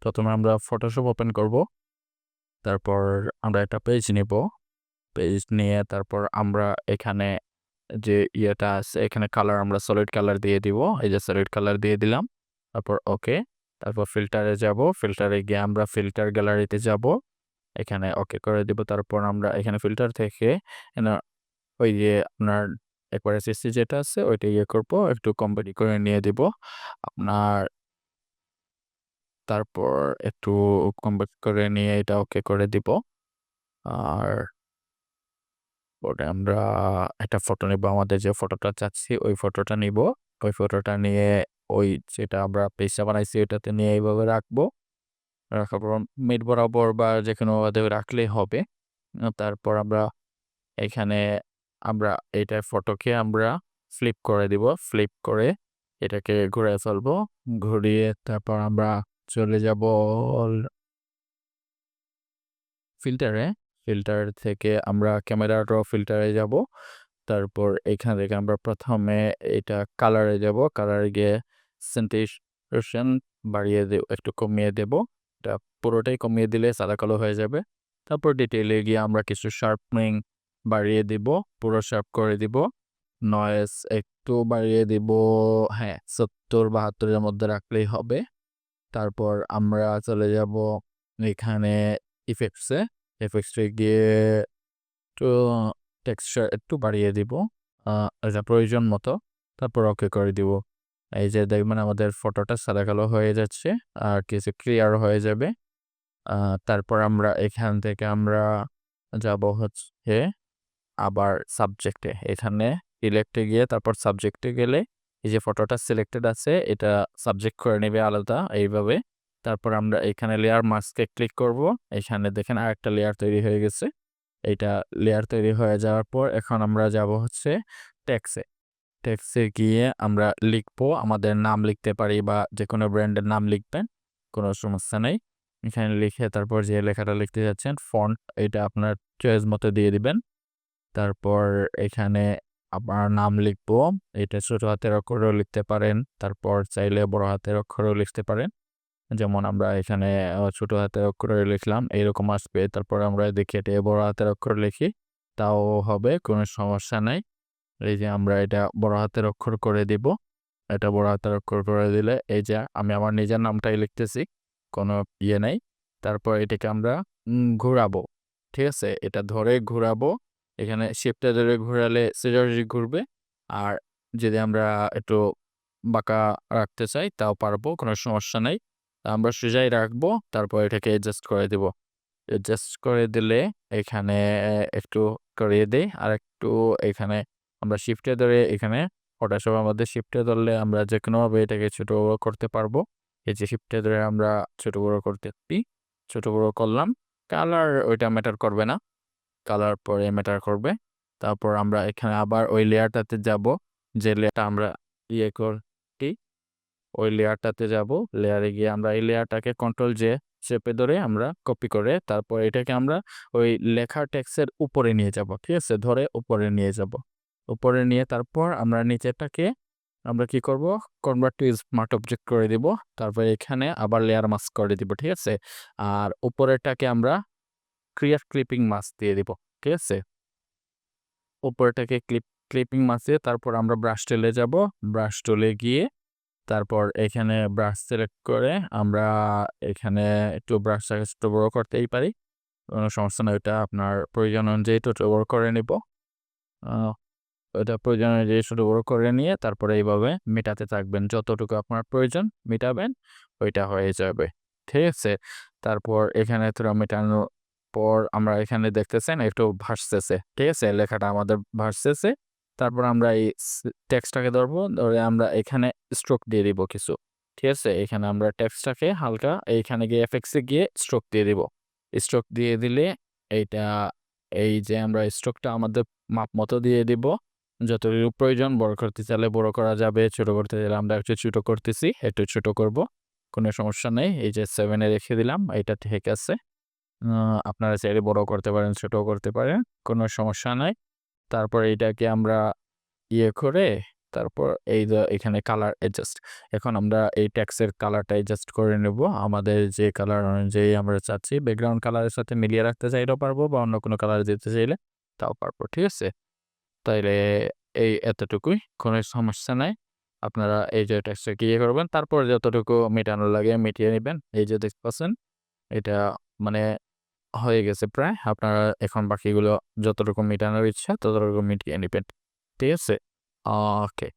প্রথমে আমরা Photoshop open করব। তারপর আমরা একটা পেজ নিব। পেজ নিয়ে তারপর আমরা এখানে যে ইয়েটা আছে এখানে কালার আমরা সলিড কালার দিয়ে দিব। এই যে সলিড কালার দিয়ে দিলাম। তারপর ওকে। তারপর ফিল্টারে যাব। ফিল্টারে গিয়ে আমরা ফিল্টার গ্যালারিতে যাব। এখানে ওকে করে দিব। তারপর আমরা এখানে ফিল্টার থেকে না ওই যে আপনার একবার এসএসসি যেটা আছে ওইটা ইয়ে করব। একটু কম্পানি করে নিয়ে দিব। আপনার তারপর একটু কনভার্ট করে নিয়ে এটা ওকে করে দিব। আর পরে আমরা একটা ফটো নিব। আমাদের যে ফটোটা চাচ্ছি ওই ফটোটা নিব। ওই ফটোটা নিয়ে ওই যেটা আমরা পেজটা বানাইছি ওটাতে নিয়ে এইভাবে রাখবো। রাখার পর মিড বরাবর বা যেকোনোভাবে রাখলেই হবে। তারপর আমরা এখানে আমরা এইটার ফটোকে আমরা ফ্লিপ করে দিব। ফ্লিপ করে এটাকে ঘুরায় ফেলবো। ঘুরিয়ে তারপর আমরা চলে যাব ফিল্টারে। ফিল্টার থেকে আমরা ক্যামেরা র ফিল্টারে যাব। তারপর এখান থেকে আমরা প্রথমে এটা কালারে যাব। কালারে গিয়ে স্যাচুরেশন বাড়িয়ে একটু কমিয়ে দেব। এটা পুরোটাই কমিয়ে দিলে সাদা কালো হয়ে যাবে। তারপর ডিটেইলে গিয়ে আমরা কিছু শার্পনিং বাড়িয়ে দিব। পুরো শার্প করে দিব। নয়েজ একটু বাড়িয়ে দিব। হ্যাঁ, ৭০-৭২ এর মধ্যে রাখলেই হবে। তারপর আমরা চলে যাব এখানে ইফেক্টসে। ইফেক্টসে গিয়ে একটু টেক্সচার একটু বাড়িয়ে দিব। এটা প্রয়োজন মতো। তারপর ওকে করে দিব। এই যে দেখবেন আমাদের ফটোটা সাদা কালো হয়ে যাচ্ছে আর কিছু ক্লিয়ার হয়ে যাবে। তারপর আমরা এখান থেকে আমরা যাব হচ্ছে আবার সাবজেক্টে। এখানে সিলেক্টে গিয়ে তারপর সাবজেক্টে গেলে এই যে ফটোটা সিলেক্টেড আছে এটা সাবজেক্ট করে নেবে আলাদা এইভাবে। তারপর আমরা এখানে লেয়ার মাস্কে ক্লিক করব। এখানে দেখেন আরেকটা লেয়ার তৈরি হয়ে গেছে। এইটা লেয়ার তৈরি হয়ে যাওয়ার পর এখন আমরা যাব হচ্ছে টেক্সে। টেক্সে গিয়ে আমরা লিখবো আমাদের নাম লিখতে পারি বা যেকোনো ব্র্যান্ডের নাম লিখবেন। কোনো সমস্যা নেই। এখানে লিখে তারপর যে লেখাটা লিখতে যাচ্ছেন ফন্ট এটা আপনার চয়েস মতো দিয়ে দিবেন। তারপর এখানে আপনার নাম লিখবো। এটা ছোট হাতের অক্ষরেও লিখতে পারেন। তারপর চাইলে বড় হাতের অক্ষরেও লিখতে পারেন। যেমন আমরা এখানে ছোট হাতের অক্ষরে লিখলাম এরকম আসবে। তারপর আমরা দেখি এটা বড় হাতের অক্ষরে লিখি তাও হবে, কোনো সমস্যা নাই। এই যে আমরা এটা বড় হাতের অক্ষর করে দিব। এটা বড় হাতের অক্ষর করে দিলে এই যে আমি আমার নিজের নামটাই লিখতেছি। কোনো ইয়ে নাই। তারপর এটাকে আমরা ঘোরাবো। ঠিক আছে? এটা ধরে ঘোরাবো। এখানে শিফটে ধরে ঘোরালে সোজাসুজি ঘুরবে। আর যদি আমরা একটু বাঁকা রাখতে চাই তাও পারবো, কোনো সমস্যা নাই। আমরা সোজাই রাখবো। তারপর এটাকে অ্যাডজাস্ট করে দিব। অ্যাডজাস্ট করে দিলে এখানে একটু করিয়ে দেই। আরেকটু এখানে আমরা শিফটে ধরে এখানে ফটোশপের মধ্যে শিফটে ধরলে আমরা যেকোনোভাবে এটাকে ছোট বড় করতে পারবো। এই যে শিফটে ধরে আমরা ছোট বড় করতেছি। ছোট বড় করলাম। কালার ওইটা ম্যাটার করবে না। কালার পরে ম্যাটার করবে। তারপর আমরা এখানে আবার ওই লেয়ারটাতে যাব। যে লেয়ারটা আমরা ইয়ে করছি ওই লেয়ারটাতে যাব। লেয়ারে গিয়ে আমরা এই লেয়ারটাকে কন্ট্রোল জে চেপে ধরে আমরা কপি করে তারপর এটাকে আমরা ওই লেখার টেক্সটের উপরে নিয়ে যাব। ঠিক আছে? ধরে উপরে নিয়ে যাব। উপরে নিয়ে তারপর আমরা নিচেরটাকে আমরা কি করব? কনভার্ট টু স্মার্ট অবজেক্ট করে দিব। তারপর এখানে আবার লেয়ার মাস্ক করে দিব। ঠিক আছে? আর উপরেরটাকে আমরা ক্রিয়েট ক্লিপিং মাস্ক দিয়ে দিব। ঠিক আছে? উপরেরটাকে ক্লিপিং মাস্ক দিয়ে তারপর আমরা ব্রাশ টুলে যাব। ব্রাশ টুলে গিয়ে তারপর এখানে ব্রাশ সিলেক্ট করে আমরা এখানে একটু ব্রাশটাকে ছোট বড় করতেই পারি। কোনো সমস্যা নাই। ওইটা আপনার প্রয়োজন অনুযায়ী ছোট বড় করে নিব। আ ওইটা প্রয়োজন অনুযায়ী ছোট বড় করে নিয়ে তারপরে এইভাবে মেটাতে থাকবেন। যতটুকু আপনার প্রয়োজন মেটাবেন, ওইটা হয়ে যাবে। ঠিক আছে? তারপর এখানে মেটানোর পর আমরা এখানে দেখতেছেন একটু ভাসতেছে। ঠিক আছে? লেখাটা আমাদের ভাসতেছে। তারপর আমরা এই টেক্সটটাকে ধরবো। ধরে আমরা এখানে স্ট্রোক দিয়ে দিব কিছু। ঠিক আছে? এখানে আমরা টেক্সটটাকে হালকা এইখানে গিয়ে এফেক্টস এ গিয়ে স্ট্রোক দিয়ে দিব। স্ট্রোক দিয়ে দিলে এইটা এই যে আমরা স্ট্রোকটা আমাদের মাপ মতো দিয়ে দিব। যতটুকু প্রয়োজন বড় করতে চাইলে বড় করা যাবে। ছোট করতে চাইলে আমরা একটু ছোট করতেছি। একটু ছোট করব। কোনো সমস্যা নেই। এই যে 7 এ রেখে দিলাম। এটা ঠিক আছে। আ আপনারা চাইলে বড় করতে পারেন, ছোটও করতে পারেন। কোনো সমস্যা নাই। তারপর এইটাকে আমরা ইয়ে করে তারপর এই যে এখানে কালার অ্যাডজাস্ট। এখন আমরা এই টেক্সটের কালারটা অ্যাডজাস্ট করে নেব। আমাদের যে কালার অনুযায়ী আমরা চাচ্ছি ব্যাকগ্রাউন্ড কালারের সাথে মিলিয়ে রাখতে চাইলেও পারবো বা অন্য কোনো কালার দিতে চাইলে তাও পারবো। ঠিক আছে? তাইলে এই এতটুকুই, কোনো সমস্যা নাই। আপনারা এই যে টেক্সটটাকে ইয়ে করবেন, তারপর যতটুকু মেটানো লাগে মিটিয়ে নিবেন। এই যে দেখতে পাচ্ছেন এটা মানে হয়ে গেছে প্রায়। আপনারা এখন বাকিগুলো যতটুকু মেটানোর ইচ্ছা ততটুকু মিটিয়ে নিবেন। ঠিক আছে? ওকে।